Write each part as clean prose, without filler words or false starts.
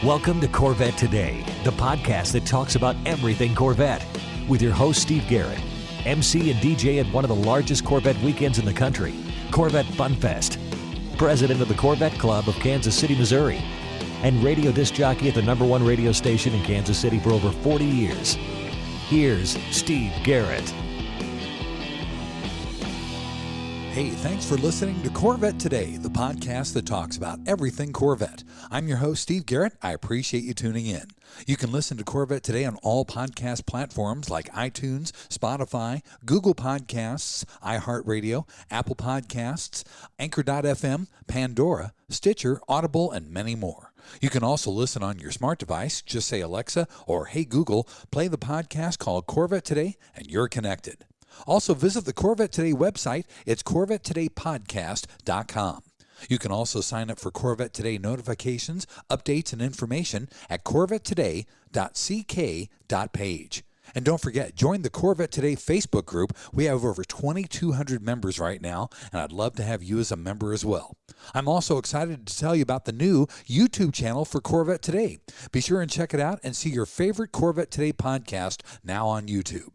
Welcome to Corvette Today, the podcast that talks about everything Corvette, with your host Steve Garrett, MC and DJ at one of the largest Corvette weekends in the country, Corvette Fun Fest, president of the Corvette Club of Kansas City, Missouri, and radio disc jockey at the #1 radio station in Kansas City for over 40 years. Here's Steve Garrett. Hey, thanks for listening to Corvette Today, the podcast that talks about everything Corvette. I'm your host, Steve Garrett. I appreciate you tuning in. You can listen to Corvette Today on all podcast platforms like iTunes, Spotify, Google Podcasts, iHeartRadio, Apple Podcasts, Anchor.fm, Pandora, Stitcher, Audible, and many more. You can also listen on your smart device. Just say, Alexa or Hey Google, play the podcast called Corvette Today, and you're connected. Also, visit the Corvette Today website. It's CorvetteTodayPodcast.com. You can also sign up for Corvette Today notifications, updates, and information at CorvetteToday.ck.page. And don't forget, join the Corvette Today Facebook group. We have over 2,200 members right now, and I'd love to have you as a member as well. I'm also excited to tell you about the new YouTube channel for Corvette Today. Be sure and check it out and see your favorite Corvette Today podcast now on YouTube.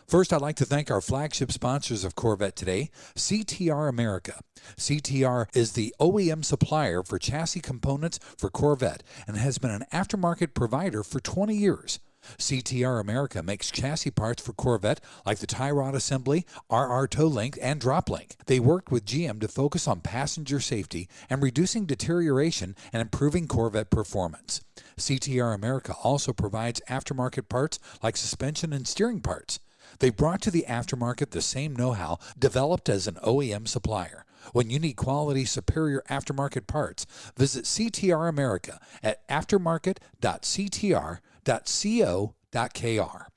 First, I'd like to thank our flagship sponsors of Corvette Today, CTR America. CTR is the OEM supplier for chassis components for Corvette and has been an aftermarket provider for 20 years. CTR America makes chassis parts for Corvette like the tie rod assembly, RR toe length, and drop link. They worked with GM to focus on passenger safety and reducing deterioration and improving Corvette performance. CTR America also provides aftermarket parts like suspension and steering parts. They brought to the aftermarket the same know-how developed as an OEM supplier. When you need quality, superior aftermarket parts, visit CTR America at aftermarket.ctr.co.kr.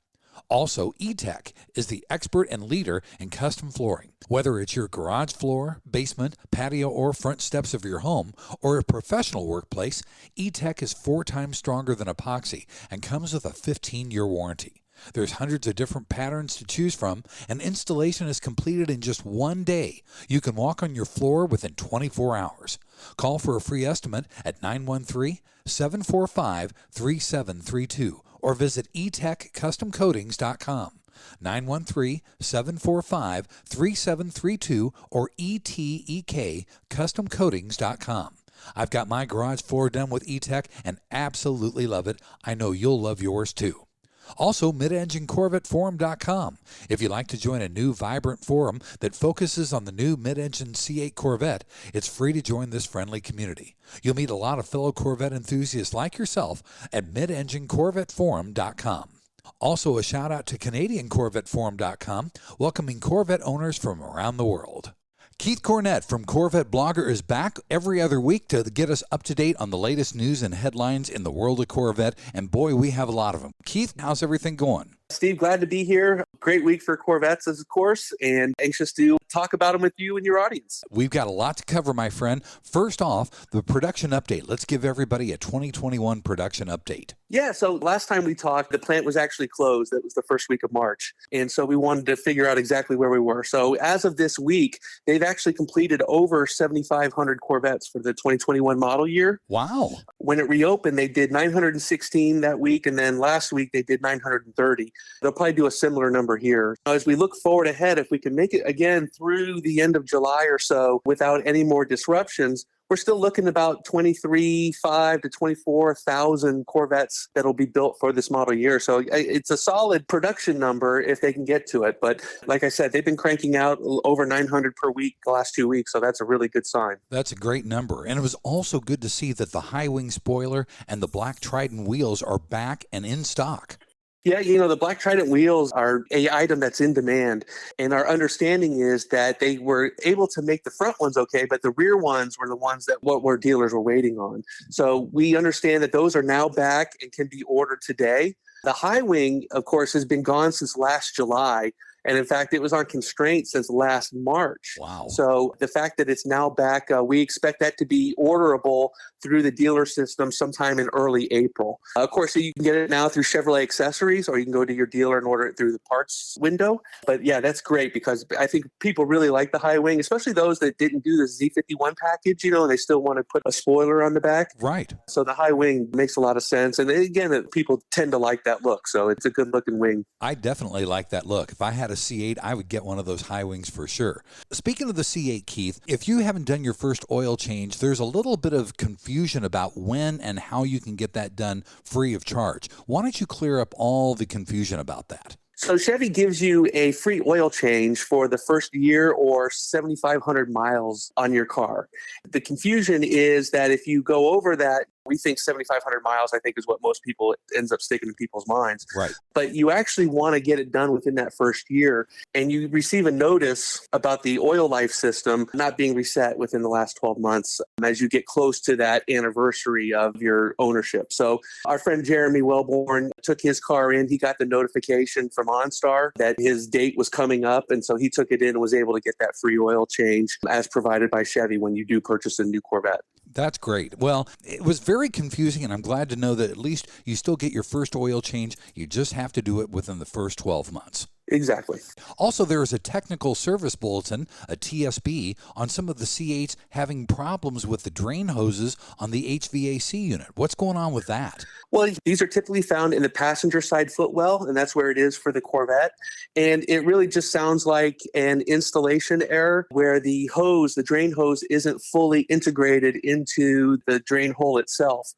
Also, E-Tech is the expert and leader in custom flooring. Whether it's your garage floor, basement, patio, or front steps of your home, or a professional workplace, E-Tech is 4 times stronger than epoxy and comes with a 15-year warranty. There's hundreds of different patterns to choose from, and installation is completed in just 1 day. You can walk on your floor within 24 hours. Call for a free estimate at 913-745-3732 or visit etechcustomcoatings.com. 913-745-3732 or etekcustomcoatings.com. I've got my garage floor done with E-Tech and absolutely love it. I know you'll love yours too. Also, midenginecorvetteforum.com. If you'd like to join a new vibrant forum that focuses on the new mid-engine C8 Corvette, it's free to join this friendly community. You'll meet a lot of fellow Corvette enthusiasts like yourself at midenginecorvetteforum.com. Also, a shout out to CanadianCorvetteForum.com, welcoming Corvette owners from around the world. Keith Cornett from Corvette Blogger is back every other week to get us up to date on the latest news and headlines in the world of Corvette, and boy, we have a lot of them. Keith, how's everything going? Steve, glad to be here. Great week for Corvettes, of course, and anxious to talk about them with you and your audience. We've got a lot to cover, my friend. First off, the production update. Let's give everybody a 2021 production update. Yeah, so last time we talked, the plant was actually closed. That was the first week of March. And so we wanted to figure out exactly where we were. So as of this week, they've actually completed over 7,500 Corvettes for the 2021 model year. Wow. When it reopened, they did 916 that week, and then last week they did 930. They'll probably do a similar number here. As we look forward ahead, if we can make it again through the end of July or so without any more disruptions, we're still looking about 23,500 to 24,000 Corvettes that'll be built for this model year. So it's a solid production number if they can get to it. But like I said, they've been cranking out over 900 per week the last 2 weeks. So that's a really good sign. That's a great number. And it was also good to see that the high wing spoiler and the black Trident wheels are back and in stock. Yeah, the Black Trident wheels are an item that's in demand. And our understanding is that they were able to make the front ones okay, but the rear ones were the ones that what dealers were waiting on. So we understand that those are now back and can be ordered today. The high wing, of course, has been gone since last July. And in fact, it was on constraint since last March. Wow. So the fact that it's now back, we expect that to be orderable through the dealer system sometime in early April. Of course, you can get it now through Chevrolet Accessories, or you can go to your dealer and order it through the parts window. But yeah, that's great because I think people really like the high wing, especially those that didn't do the Z51 package, and they still want to put a spoiler on the back. Right. So the high wing makes a lot of sense. And again, people tend to like that look. So it's a good looking wing. I definitely like that look. If I had a C8, I would get one of those high wings for sure. Speaking of the C8, Keith, if you haven't done your first oil change, there's a little bit of confusion about when and how you can get that done free of charge. Why don't you clear up all the confusion about that? So Chevy gives you a free oil change for the first year or 7,500 miles on your car. The confusion is that if you go over that, we think 7,500 miles, I think, is what most people ends up sticking in people's minds. Right. But you actually want to get it done within that first year. And you receive a notice about the oil life system not being reset within the last 12 months as you get close to that anniversary of your ownership. So our friend Jeremy Wellborn took his car in. He got the notification from OnStar that his date was coming up. And so he took it in and was able to get that free oil change as provided by Chevy when you do purchase a new Corvette. That's great. Well, it was very confusing, and I'm glad to know that at least you still get your first oil change. You just have to do it within the first 12 months. Exactly. Also, there is a technical service bulletin, a TSB, on some of the C8s having problems with the drain hoses on the HVAC unit. What's going on with that? Well, these are typically found in the passenger side footwell, and that's where it is for the Corvette. And it really just sounds like an installation error where the hose, the drain hose, isn't fully integrated into the drain hole itself.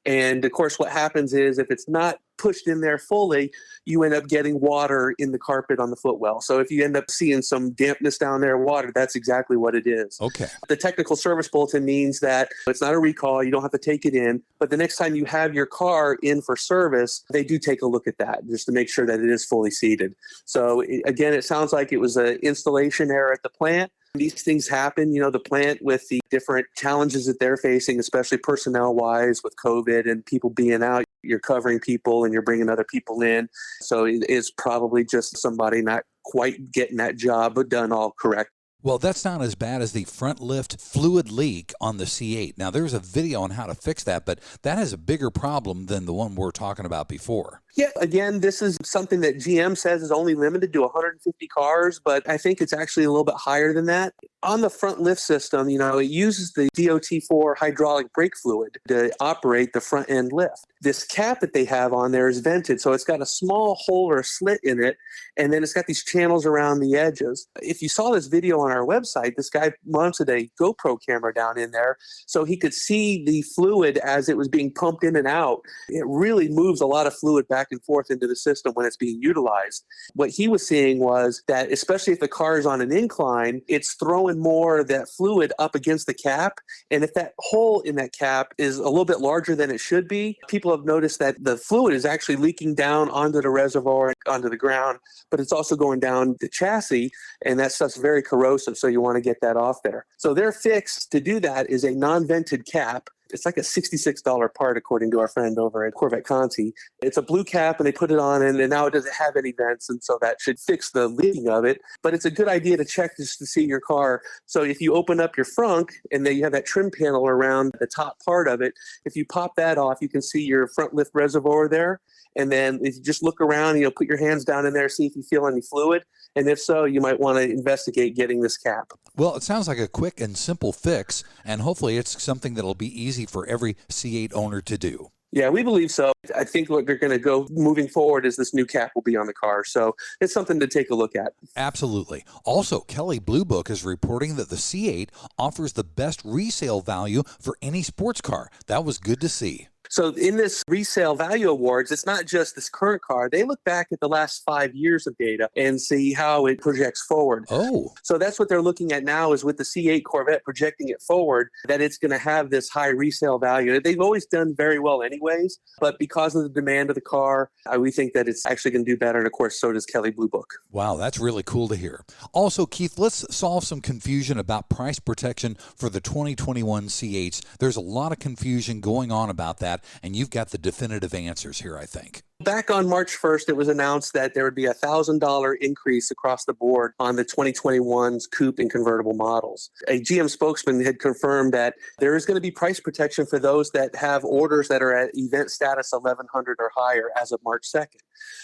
And of course, what happens is if it's not pushed in there fully, you end up getting water in the carpet on the footwell. So if you end up seeing some dampness down there, water, that's exactly what it is. Okay. The technical service bulletin means that it's not a recall. You don't have to take it in. But the next time you have your car in for service, they do take a look at that just to make sure that it is fully seated. So again, it sounds like it was an installation error at the plant. These things happen, the plant with the different challenges that they're facing, especially personnel-wise with COVID and people being out. You're covering people and you're bringing other people in. So it is probably just somebody not quite getting that job done all correct. Well, that's not as bad as the front lift fluid leak on the C8. Now, there's a video on how to fix that, but that has a bigger problem than the one we're talking about before. Yeah, again, this is something that GM says is only limited to 150 cars, but I think it's actually a little bit higher than that. On the front lift system, it uses the DOT4 hydraulic brake fluid to operate the front end lift. This cap that they have on there is vented, so it's got a small hole or a slit in it, and then it's got these channels around the edges. If you saw this video on our website, this guy mounted a GoPro camera down in there so he could see the fluid as it was being pumped in and out. It really moves a lot of fluid back and forth into the system when it's being utilized. What he was seeing was that, especially if the car is on an incline, it's throwing more of that fluid up against the cap. And if that hole in that cap is a little bit larger than it should be, people have noticed that the fluid is actually leaking down onto the reservoir, onto the ground, but it's also going down the chassis, and that stuff's very corrosive, so you want to get that off there. So their fix to do that is a non-vented cap. It's like a $66 part, according to our friend over at Corvette Conti. It's a blue cap, and they put it on, and now it doesn't have any vents, and so that should fix the leaking of it. But it's a good idea to check just to see your car. So if you open up your frunk, and then you have that trim panel around the top part of it, if you pop that off, you can see your front lift reservoir there. And then if you just look around, put your hands down in there, see if you feel any fluid. And if so, you might want to investigate getting this cap. Well, it sounds like a quick and simple fix, and hopefully it's something that'll be easy for every C8 owner to do. Yeah, we believe so. I think what they're going to go moving forward is this new cap will be on the car. So it's something to take a look at. Absolutely. Also, Kelley Blue Book is reporting that the C8 offers the best resale value for any sports car. That was good to see. So in this resale value awards, it's not just this current car. They look back at the last 5 years of data and see how it projects forward. Oh. So that's what they're looking at now is with the C8 Corvette projecting it forward, that it's going to have this high resale value. They've always done very well anyways, but because of the demand of the car, we think that it's actually going to do better. And of course, so does Kelley Blue Book. Wow, that's really cool to hear. Also, Keith, let's solve some confusion about price protection for the 2021 C8s. There's a lot of confusion going on about that, and you've got the definitive answers here, I think. Back on March 1st, it was announced that there would be a $1,000 increase across the board on the 2021's coupe and convertible models. A GM spokesman had confirmed that there is going to be price protection for those that have orders that are at event status 1100 or higher as of March 2nd.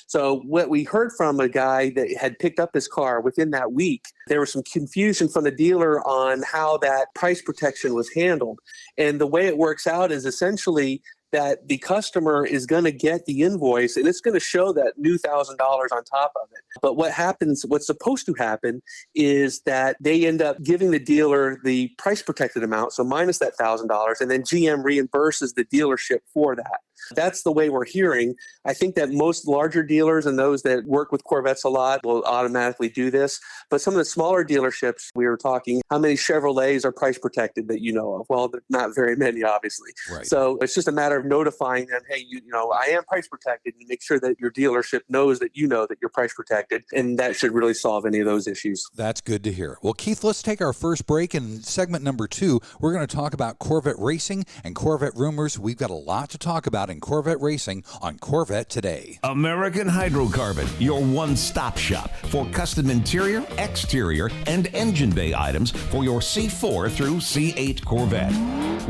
So what we heard from a guy that had picked up his car within that week, there was some confusion from the dealer on how that price protection was handled. And the way it works out is essentially that the customer is going to get the invoice and it's going to show that new $1,000 on top of it. But what's supposed to happen is that they end up giving the dealer the price protected amount, so minus that $1,000, and then GM reimburses the dealership for that. That's the way we're hearing. I think that most larger dealers and those that work with Corvettes a lot will automatically do this. But some of the smaller dealerships, we were talking, how many Chevrolets are price protected that you know of? Well, not very many, obviously. Right. So it's just a matter of notifying them, hey, you know, I am price protected, and make sure that your dealership knows that you know that you're price protected. And that should really solve any of those issues. That's good to hear. Well, Keith, let's take our first break. In segment number 2, we're going to talk about Corvette racing and Corvette rumors. We've got a lot to talk about in Corvette racing on Corvette Today. American Hydrocarbon, your one-stop shop for custom interior, exterior, and engine bay items for your C4 through C8 Corvette.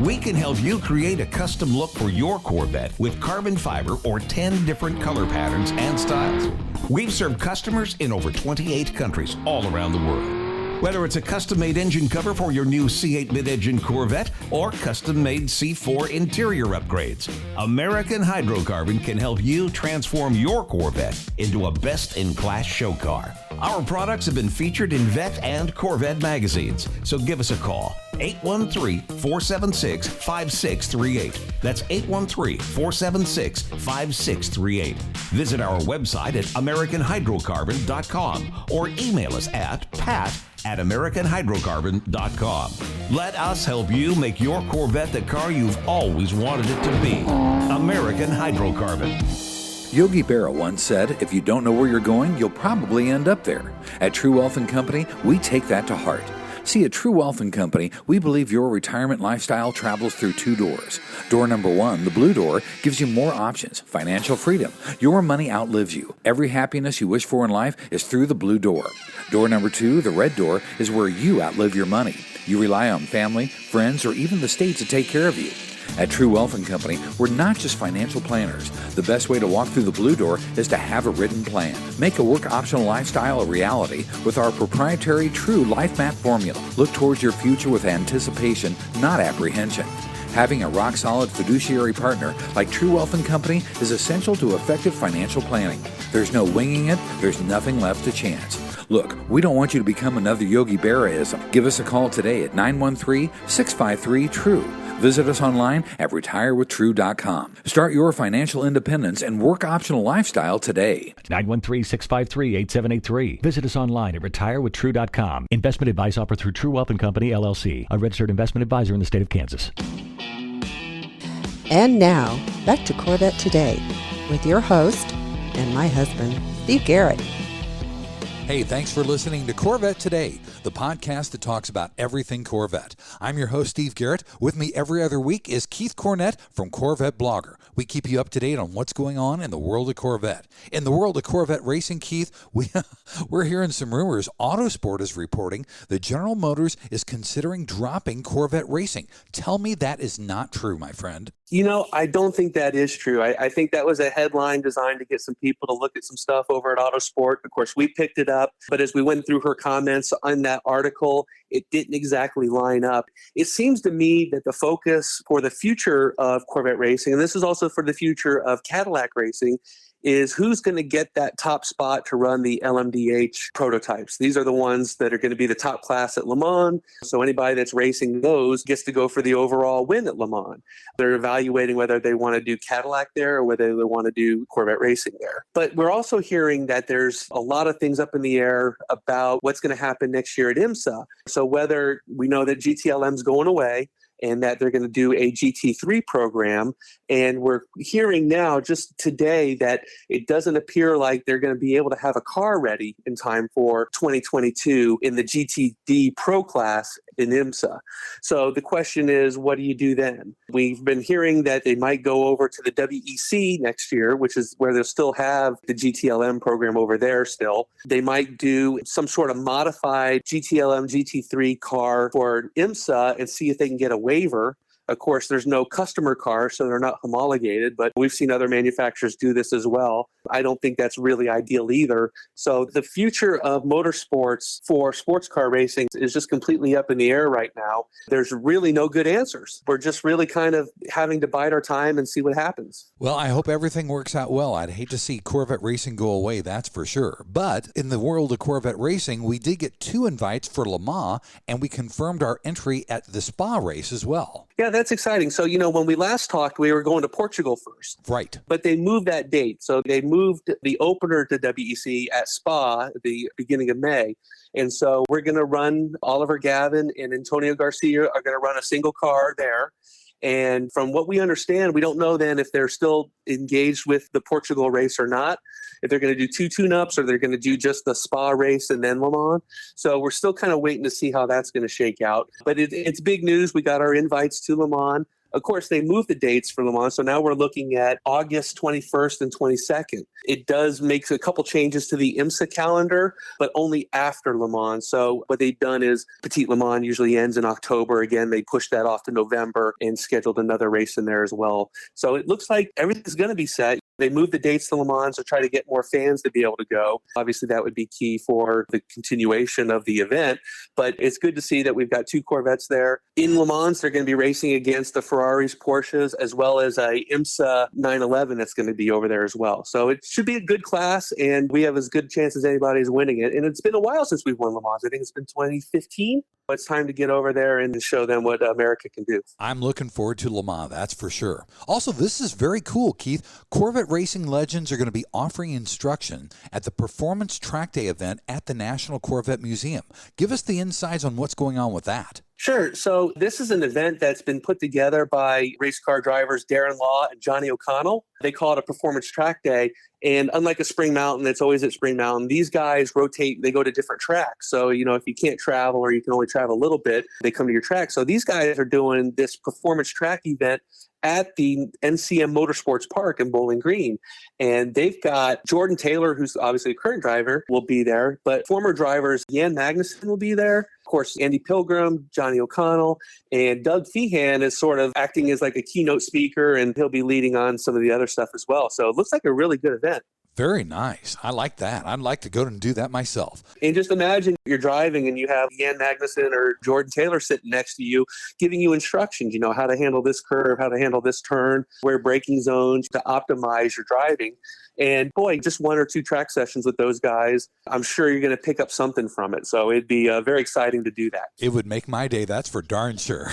We can help you create a custom look for your Corvette with carbon fiber or 10 different color patterns and styles. We've served customers in over 28 countries all around the world. Whether it's a custom-made engine cover for your new C8 mid-engine Corvette or custom-made C4 interior upgrades, American Hydrocarbon can help you transform your Corvette into a best-in-class show car. Our products have been featured in Vet and Corvette magazines, so give us a call. 813-476-5638. That's 813-476-5638. Visit our website at AmericanHydrocarbon.com or email us at pat@AmericanHydrocarbon.com. Let us help you make your Corvette the car you've always wanted it to be. American Hydrocarbon. Yogi Berra once said, if you don't know where you're going, you'll probably end up there. At True Wealth & Company, we take that to heart. See, at True Wealth & Company, we believe your retirement lifestyle travels through 2 doors. Door number 1, the blue door, gives you more options, financial freedom. Your money outlives you. Every happiness you wish for in life is through the blue door. Door number 2, the red door, is where you outlive your money. You rely on family, friends, or even the state to take care of you. At True Wealth & Company, we're not just financial planners. The best way to walk through the blue door is to have a written plan. Make a work optional lifestyle a reality with our proprietary True Life Map formula. Look towards your future with anticipation, not apprehension. Having a rock-solid fiduciary partner like True Wealth & Company is essential to effective financial planning. There's no winging it. There's nothing left to chance. Look, we don't want you to become another Yogi Berra-ism. Give us a call today at 913-653-TRUE. Visit us online at retirewithtrue.com. Start your financial independence and work optional lifestyle today. 913-653-8783. Visit us online at retirewithtrue.com. Investment advice offered through True Wealth & Company, LLC, a registered investment advisor in the state of Kansas. And now, back to Corvette Today with your host and my husband, Steve Garrett. Hey, thanks for listening to Corvette Today, the podcast that talks about everything Corvette. I'm your host, Steve Garrett. With me every other week is Keith Cornett from Corvette Blogger. We keep you up to date on what's going on in the world of Corvette. In the world of Corvette racing, Keith, we're hearing some rumors. Autosport is reporting that General Motors is considering dropping Corvette racing. Tell me that is not true, my friend. You know, I don't think that is true. I think that was a headline designed to get some people to look at some stuff over at Autosport. Of course, we picked it up, but as we went through her comments on that article, it didn't exactly line up. It seems to me that the focus for the future of Corvette racing, and this is also for the future of Cadillac racing, is who's going to get that top spot to run the LMDH prototypes. These are the ones that are going to be the top class at Le Mans. So anybody that's racing those gets to go for the overall win at Le Mans. They're evaluating whether they want to do Cadillac there or whether they want to do Corvette racing there. But we're also hearing that there's a lot of things up in the air about what's going to happen next year at IMSA. So whether we know that GTLM's going away, and that they're going to do a GT3 program. And we're hearing now just today that it doesn't appear like they're going to be able to have a car ready in time for 2022 in the GTD Pro class in IMSA. So the question is, what do you do then? We've been hearing that they might go over to the WEC next year, which is where they'll still have the GTLM program over there still. They might do some sort of modified GTLM GT3 car for IMSA and see if they can get a waiver. Of course, there's no customer car, so they're not homologated, but we've seen other manufacturers do this as well. I don't think that's really ideal either. So the future of motorsports for sports car racing is just completely up in the air right now. There's really no good answers. We're just really kind of having to bide our time and see what happens. Well, I hope everything works out well. I'd hate to see Corvette Racing go away, that's for sure. But in the world of Corvette Racing, we did get 2 invites for Le Mans, and we confirmed our entry at the Spa race as well. Yeah, that's exciting. So, when we last talked, we were going to Portugal first. Right. But they moved that date. So they moved the opener to WEC at Spa at the beginning of May. And so we're going to run, Oliver Gavin and Antonio Garcia are going to run a single car there. And from what we understand, we don't know then if they're still engaged with the Portugal race or not, if they're going to do 2 tune-ups or they're going to do just the Spa race and then Le Mans. So we're still kind of waiting to see how that's going to shake out. But it's big news. We got our invites to Le Mans. Of course, they moved the dates for Le Mans, so now we're looking at August 21st and 22nd. It does make a couple changes to the IMSA calendar, but only after Le Mans. So what they've done is Petit Le Mans usually ends in October. Again, they pushed that off to November and scheduled another race in there as well. So it looks like everything's going to be set. They moved the dates to Le Mans to try to get more fans to be able to go. Obviously, that would be key for the continuation of the event. But it's good to see that we've got 2 Corvettes there. In Le Mans, they're going to be racing against the Ferraris, Porsches, as well as a IMSA 911 that's going to be over there as well. So it should be a good class, and we have as good a chance as anybody is winning it. And it's been a while since we've won Le Mans. I think it's been 2015. It's time to get over there and to show them what America can do. I'm looking forward to Le Mans, that's for sure. Also, this is very cool, Keith. Corvette Racing Legends are going to be offering instruction at the Performance Track Day event at the National Corvette Museum. Give us the insights on what's going on with that. Sure. So this is an event that's been put together by race car drivers Darren Law and Johnny O'Connell. They call it a Performance Track Day. And unlike a Spring Mountain, that's always at Spring Mountain, these guys rotate, they go to different tracks. So, if you can't travel or you can only travel a little bit, they come to your track. So these guys are doing this Performance Track event at the NCM Motorsports Park in Bowling Green. And they've got Jordan Taylor, who's obviously a current driver, will be there. But former drivers, Jan Magnussen will be there. Of course, Andy Pilgrim, Johnny O'Connell, and Doug Feehan is sort of acting as like a keynote speaker, and he'll be leading on some of the other stuff as well. So it looks like a really good event. Very nice. I like that. I'd like to go and do that myself. And just imagine you're driving and you have Jan Magnussen or Jordan Taylor sitting next to you, giving you instructions, how to handle this curve, how to handle this turn, where braking zones to optimize your driving. And boy, just 1 or 2 track sessions with those guys, I'm sure you're going to pick up something from it. So it'd be very exciting to do that. It would make my day, that's for darn sure.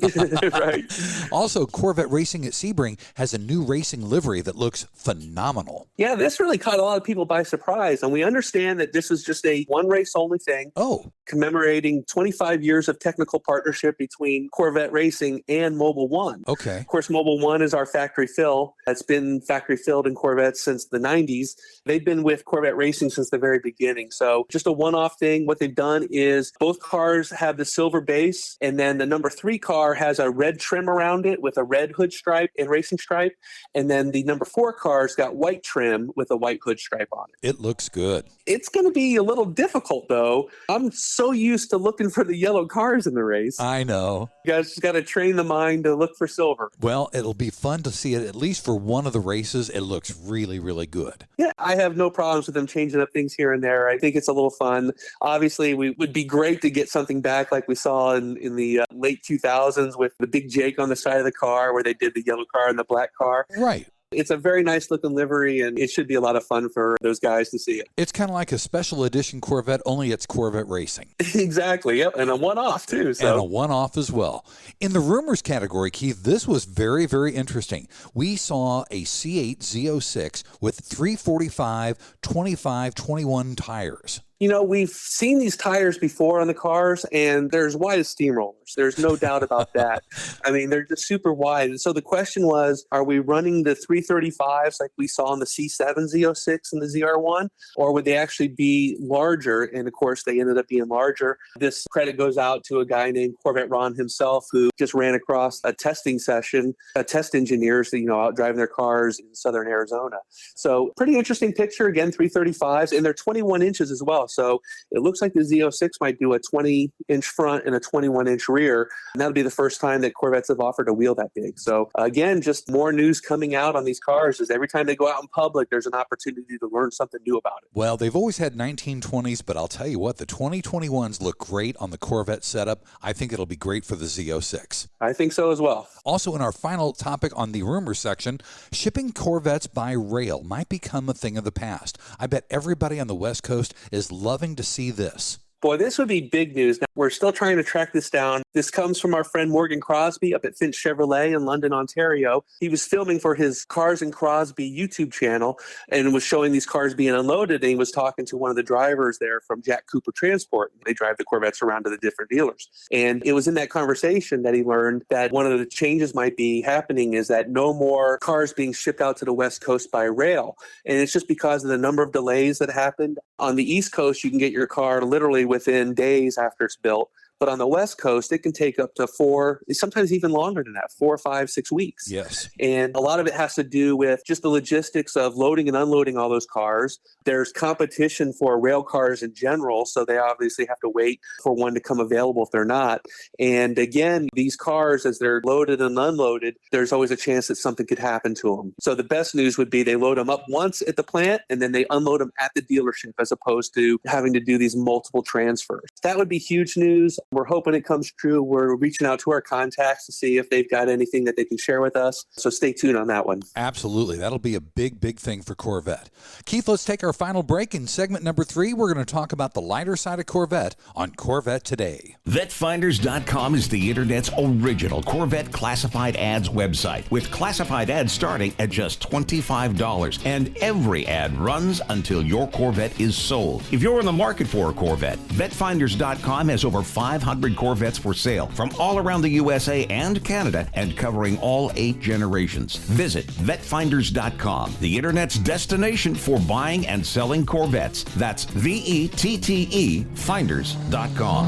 Right. Also, Corvette Racing at Sebring has a new racing livery that looks phenomenal. Yeah, this really caught a lot of people by surprise. And we understand that this is just a one race only thing. Oh. Commemorating 25 years of technical partnership between Corvette Racing and Mobil 1. Okay. Of course, Mobil 1 is our factory fill. It's been factory filled in Corvettes since the 90s. They've been with Corvette Racing since the very beginning. So just a one-off thing. What they've done is both cars have the silver base, and then the number 3 car has a red trim around it with a red hood stripe and racing stripe. And then the number 4 car's got white trim with a white hood stripe on it. It looks good. It's going to be a little difficult, though. I'm so used to looking for the yellow cars in the race. I know. You guys just got to train the mind to look for silver. Well, it'll be fun to see it at least for one of the races. It looks really, really good. Yeah, I have no problems with them changing up things here and there. I think it's a little fun. Obviously, we would be great to get something back like we saw in the late 2000s with the big Jake on the side of the car where they did the yellow car and the black car. Right. It's a very nice looking livery, and it should be a lot of fun for those guys to see it. It's kind of like a special edition Corvette, only it's Corvette Racing. Exactly, yep, and a one-off too. So. And a one-off as well. In the rumors category, Keith, this was very, very interesting. We saw a C8 Z06 with 345 25 21 tires. We've seen these tires before on the cars, and they're as wide as steamrollers. There's no doubt about that. I mean, they're just super wide. And so the question was, are we running the 335s like we saw in the C7 Z06 and the ZR1, or would they actually be larger? And of course, they ended up being larger. This credit goes out to a guy named Corvette Ron himself, who just ran across a testing session, test engineers, out driving their cars in southern Arizona. So pretty interesting picture. Again, 335s, and they're 21 inches as well. So it looks like the Z06 might do a 20-inch front and a 21-inch rear. And that'll be the first time that Corvettes have offered a wheel that big. So again, just more news coming out on these cars. Is every time they go out in public, there's an opportunity to learn something new about it. Well, they've always had 1920s, but I'll tell you what, the 2021s look great on the Corvette setup. I think it'll be great for the Z06. I think so as well. Also, in our final topic on the rumor section, shipping Corvettes by rail might become a thing of the past. I bet everybody on the West Coast is loving to see this. Boy, this would be big news. Now, we're still trying to track this down. This comes from our friend Morgan Crosby up at Finch Chevrolet in London, Ontario. He was filming for his Cars and Crosby YouTube channel and was showing these cars being unloaded. And he was talking to one of the drivers there from Jack Cooper Transport. They drive the Corvettes around to the different dealers. And it was in that conversation that he learned that one of the changes might be happening is that no more cars being shipped out to the West Coast by rail. And it's just because of the number of delays that happened. On the East Coast, you can get your car literally within days after it's built. But on the West Coast, it can take up to 4, sometimes even longer than that, 4, 5, 6 weeks. Yes. And a lot of it has to do with just the logistics of loading and unloading all those cars. There's competition for rail cars in general, so they obviously have to wait for one to come available if they're not. And again, these cars, as they're loaded and unloaded, there's always a chance that something could happen to them. So the best news would be they load them up once at the plant, and then they unload them at the dealership as opposed to having to do these multiple transfers. That would be huge news. We're hoping it comes true. We're reaching out to our contacts to see if they've got anything that they can share with us. So stay tuned on that one. Absolutely. That'll be a big, big thing for Corvette. Keith, let's take our final break. In segment number 3, we're going to talk about the lighter side of Corvette on Corvette Today. VetFinders.com is the Internet's original Corvette classified ads website, with classified ads starting at just $25. And every ad runs until your Corvette is sold. If you're in the market for a Corvette, VetFinders.com has over 500 Corvettes for sale from all around the USA and Canada and covering all 8 generations. Visit VetFinders.com, the Internet's destination for buying and selling Corvettes. That's VETTE Finders.com.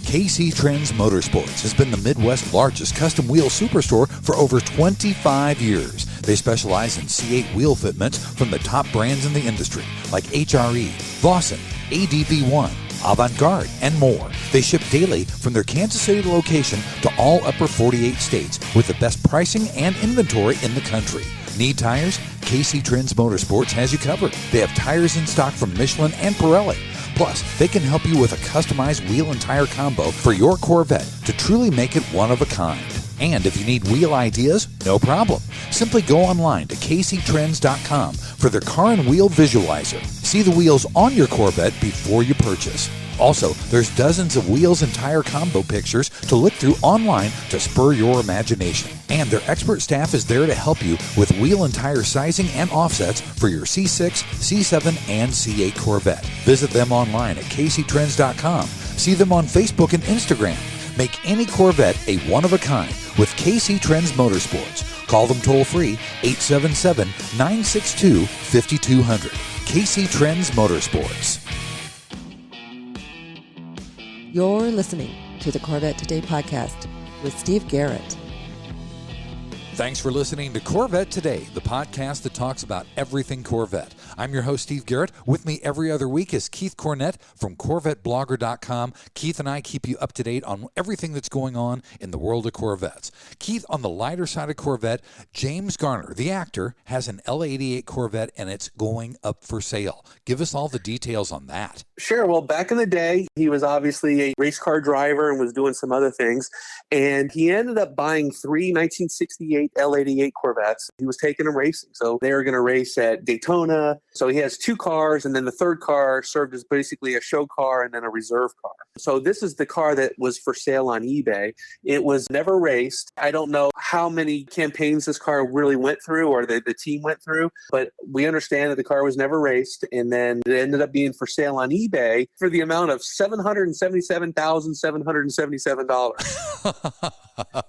KC Trends Motorsports has been the Midwest's largest custom wheel superstore for over 25 years. They specialize in C8 wheel fitments from the top brands in the industry, like HRE, Vossen, ADV1, Avant-Garde, and more. They ship daily from their Kansas City location to all upper 48 states with the best pricing and inventory in the country. Need tires? KC Trends Motorsports has you covered. They have tires in stock from Michelin and Pirelli. Plus, they can help you with a customized wheel and tire combo for your Corvette to truly make it one of a kind. And if you need wheel ideas, no problem. Simply go online to kctrends.com for their car and wheel visualizer. See the wheels on your Corvette before you purchase. Also, there's dozens of wheels and tire combo pictures to look through online to spur your imagination. And their expert staff is there to help you with wheel and tire sizing and offsets for your C6, C7, and C8 Corvette. Visit them online at kctrends.com. See them on Facebook and Instagram. Make any Corvette a one-of-a-kind with KC Trends Motorsports. Call them toll-free, 877-962-5200. KC Trends Motorsports. You're listening to the Corvette Today podcast with Steve Garrett. Thanks for listening to Corvette Today, the podcast that talks about everything Corvette. I'm your host, Steve Garrett. With me every other week is Keith Cornett from CorvetteBlogger.com. Keith and I keep you up to date on everything that's going on in the world of Corvettes. Keith, on the lighter side of Corvette, James Garner, the actor, has an L88 Corvette and it's going up for sale. Give us all the details on that. Sure. Well, back in the day, he was obviously a race car driver and was doing some other things. And he ended up buying 3 1968 L88 Corvettes. He was taking them racing. So they were going to race at Daytona So he has 2 cars, and then the third car served as basically a show car and then a reserve car. So this is the car that was for sale on eBay. It was never raced. I don't know how many campaigns this car really went through or the team went through, but we understand that the car was never raced, and then it ended up being for sale on eBay for the amount of $777,777.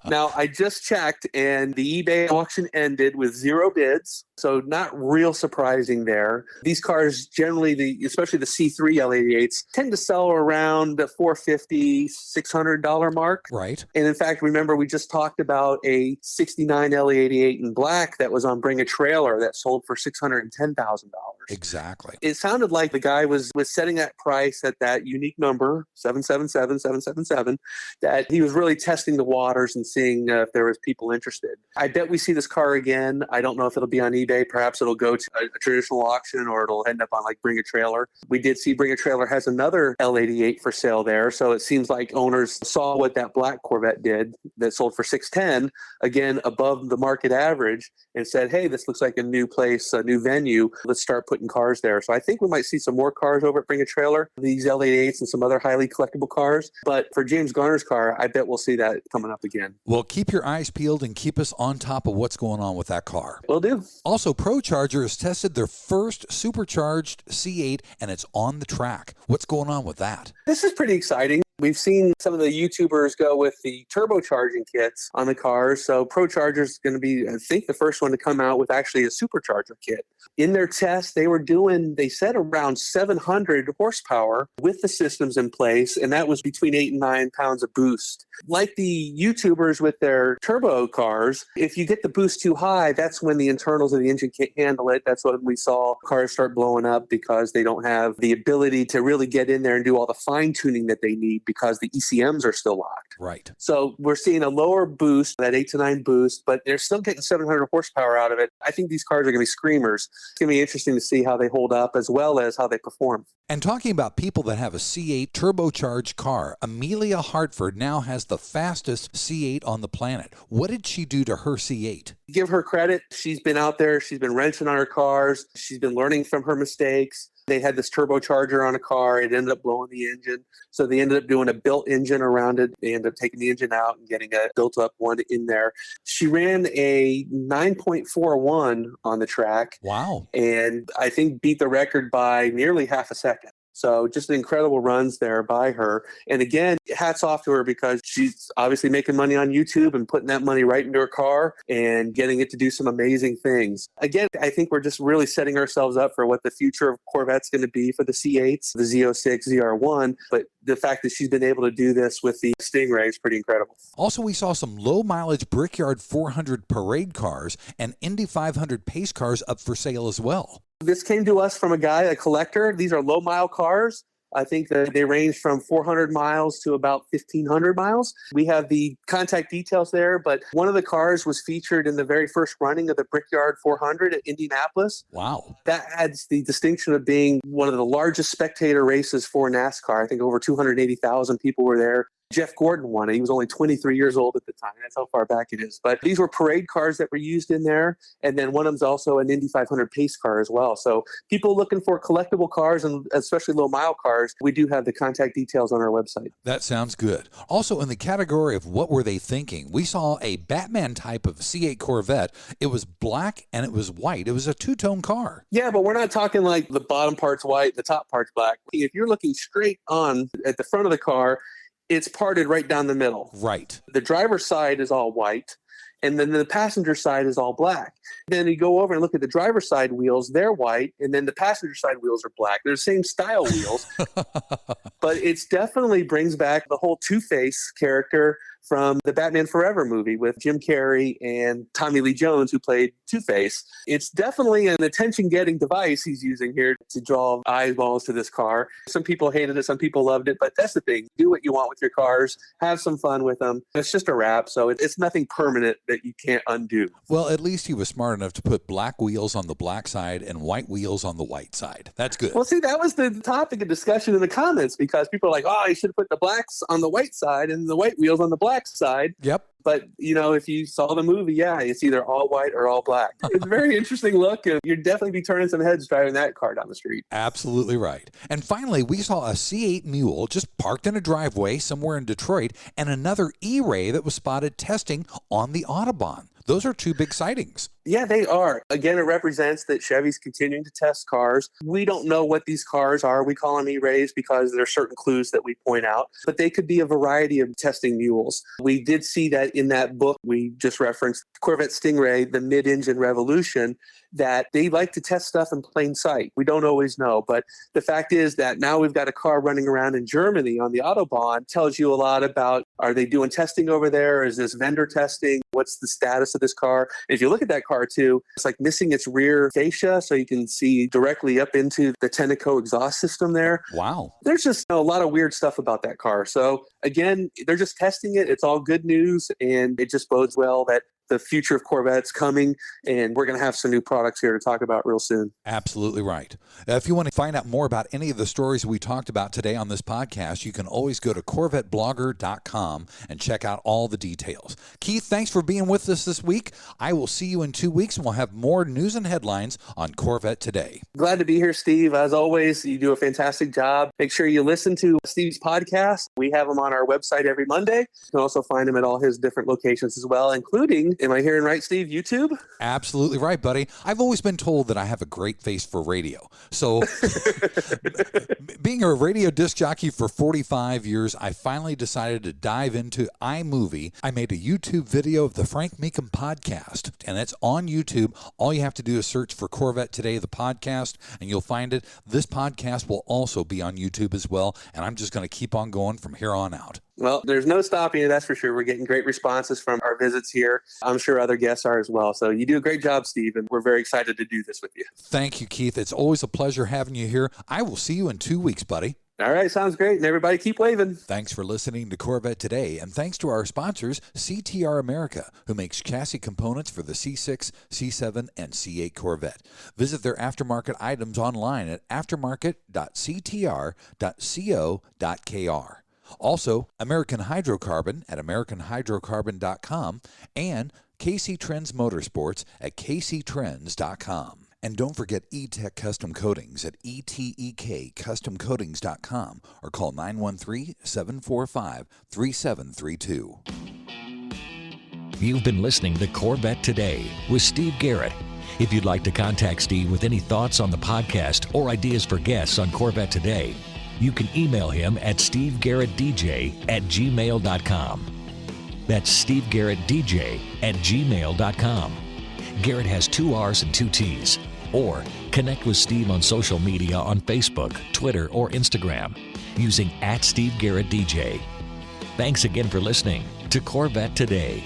Now, I just checked, and the eBay auction ended with 0 bids, so not real surprising there. These cars generally, especially the C3 L88s, tend to sell around the $450, $600 mark. Right. And in fact, remember, we just talked about a 69 L88 in black that was on Bring a Trailer that sold for $610,000. Exactly. It sounded like the guy was setting that price at that unique number, 777, that he was really testing the waters and seeing if there was people interested. I bet we see this car again. I don't know if it'll be on eBay. Perhaps it'll go to a traditional auction, or it'll end up on like Bring a Trailer. We did see Bring a Trailer has another L88 for sale there. So it seems like owners saw what that black Corvette did that sold for $610, again, above the market average, and said, hey, this looks like a new place, a new venue. Let's start putting cars there. So I think we might see some more cars over at Bring a Trailer, these L88s and some other highly collectible cars. But for James Garner's car, I bet we'll see that coming up again. Well, keep your eyes peeled and keep us on top of what's going on with that car. Will do. Also, ProCharger has tested their first supercharged C8, and it's on the track. What's going on with that? This is pretty exciting. We've seen some of the YouTubers go with the turbocharging kits on the cars. So ProCharger is going to be, I think, the first one to come out with actually a supercharger kit. In their test, they said around 700 horsepower with the systems in place, and that was between 8 and 9 pounds of boost. Like the YouTubers with their turbo cars, if you get the boost too high, that's when the internals of the engine can't handle it. That's when we saw cars start blowing up because they don't have the ability to really get in there and do all the fine-tuning that they need because the ECMs are still locked. Right. So we're seeing a lower boost, that 8 to 9 boost, but they're still getting 700 horsepower out of it. I think these cars are going to be screamers. It's going to be interesting to see how they hold up as well as how they perform. And talking about people that have a C8 turbocharged car, Amelia Hartford now has the fastest C8 on the planet. What did she do to her C8? Give her credit. She's been out there. She's been wrenching on her cars. She's been learning from her mistakes. They had this turbocharger on a car. It ended up blowing the engine. So they ended up doing a built engine around it. They ended up taking the engine out and getting a built up one in there. She ran a 9.41 on the track. Wow. And I think beat the record by nearly half a second. So just incredible runs there by her. And again, hats off to her because she's obviously making money on YouTube and putting that money right into her car and getting it to do some amazing things. Again, I think we're just really setting ourselves up for what the future of Corvette's going to be for the C8s, the Z06, ZR1. But the fact that she's been able to do this with the Stingray is pretty incredible. Also, we saw some low-mileage Brickyard 400 parade cars and Indy 500 pace cars up for sale as well. This came to us from a guy, a collector. These are low-mile cars. I think that they range from 400 miles to about 1,500 miles. We have the contact details there, but one of the cars was featured in the very first running of the Brickyard 400 at Indianapolis. Wow. That adds the distinction of being one of the largest spectator races for NASCAR. I think over 280,000 people were there. Jeff Gordon won it. He was only 23 years old at the time. That's how far back it is. But these were parade cars that were used in there. And then one of them's also an Indy 500 pace car as well. So people looking for collectible cars and especially low mile cars, we do have the contact details on our website. That sounds good. Also, in the category of what were they thinking, we saw a Batman type of C8 Corvette. It was black and it was white. It was a two-tone car. Yeah, but we're not talking like the bottom part's white, the top part's black. If you're looking straight on at the front of the car, it's parted right down the middle. Right. The driver's side is all white, and then the passenger side is all black. Then you go over and look at the driver's side wheels, they're white, and then the passenger side wheels are black. They're the same style wheels, but it definitely brings back the whole Two-Face character from the Batman Forever movie with Jim Carrey and Tommy Lee Jones, who played Two-Face. It's definitely an attention-getting device he's using here to draw eyeballs to this car. Some people hated it, some people loved it, but that's the thing. Do what you want with your cars. Have some fun with them. It's just a wrap, so it's nothing permanent that you can't undo. Well, at least he was smart enough to put black wheels on the black side and white wheels on the white side. That's good. Well, see, that was the topic of discussion in the comments because people are like, oh, you should have put the blacks on the white side and the white wheels on the black side. Yep. But, if you saw the movie, yeah, it's either all white or all black. It's a very interesting look, and you'd definitely be turning some heads driving that car down the street. Absolutely right. And finally, we saw a C8 Mule just parked in a driveway somewhere in Detroit, and another E-Ray that was spotted testing on the Autobahn. Those are two big sightings. Yeah, they are. Again, it represents that Chevy's continuing to test cars. We don't know what these cars are. We call them E-Rays because there are certain clues that we point out, but they could be a variety of testing mules. We did see that in that book we just referenced, Corvette Stingray, the mid-engine revolution, that they like to test stuff in plain sight. We don't always know, but the fact is that now we've got a car running around in Germany on the Autobahn. Tells you a lot about, are they doing testing over there? Is this vendor testing? What's the status of this car? And if you look at that car too, it's like missing its rear fascia, so you can see directly up into the Tenneco exhaust system there. Wow. There's just a lot of weird stuff about that car. So again, they're just testing it. It's all good news, and it just bodes well that the future of Corvette's coming, and we're going to have some new products here to talk about real soon. Absolutely right. If you want to find out more about any of the stories we talked about today on this podcast, you can always go to CorvetteBlogger.com and check out all the details. Keith, thanks for being with us this week. I will see you in 2 weeks, and we'll have more news and headlines on Corvette Today. Glad to be here, Steve. As always, you do a fantastic job. Make sure you listen to Steve's podcast. We have them on our website every Monday. You can also find him at all his different locations as well, including, am I hearing right, Steve, YouTube? Absolutely right, buddy. I've always been told that I have a great face for radio. So being a radio disc jockey for 45 years, I finally decided to dive into iMovie. I made a YouTube video of the Frank Meekum podcast, and it's on YouTube. All you have to do is search for Corvette Today, the podcast, and you'll find it. This podcast will also be on YouTube as well, and I'm just going to keep on going from here on out. Well, there's no stopping it, that's for sure. We're getting great responses from our visits here. I'm sure other guests are as well. So you do a great job, Steve, and we're very excited to do this with you. Thank you, Keith. It's always a pleasure having you here. I will see you in 2 weeks, buddy. All right, sounds great. And everybody keep waving. Thanks for listening to Corvette Today, and thanks to our sponsors, CTR America, who makes chassis components for the C6, C7, and C8 Corvette. Visit their aftermarket items online at aftermarket.ctr.co.kr. Also, American Hydrocarbon at AmericanHydrocarbon.com and KC Trends Motorsports at KCTrends.com. And don't forget E-Tech Custom Coatings at etekcustomcoatings.com or call 913-745-3732. You've been listening to Corvette Today with Steve Garrett. If you'd like to contact Steve with any thoughts on the podcast or ideas for guests on Corvette Today, you can email him at stevegarrettdj@gmail.com. That's stevegarrettdj@gmail.com. Garrett has 2 R's and 2 T's. Or connect with Steve on social media on Facebook, Twitter, or Instagram using @SteveGarrettDJ. Thanks again for listening to Corvette Today.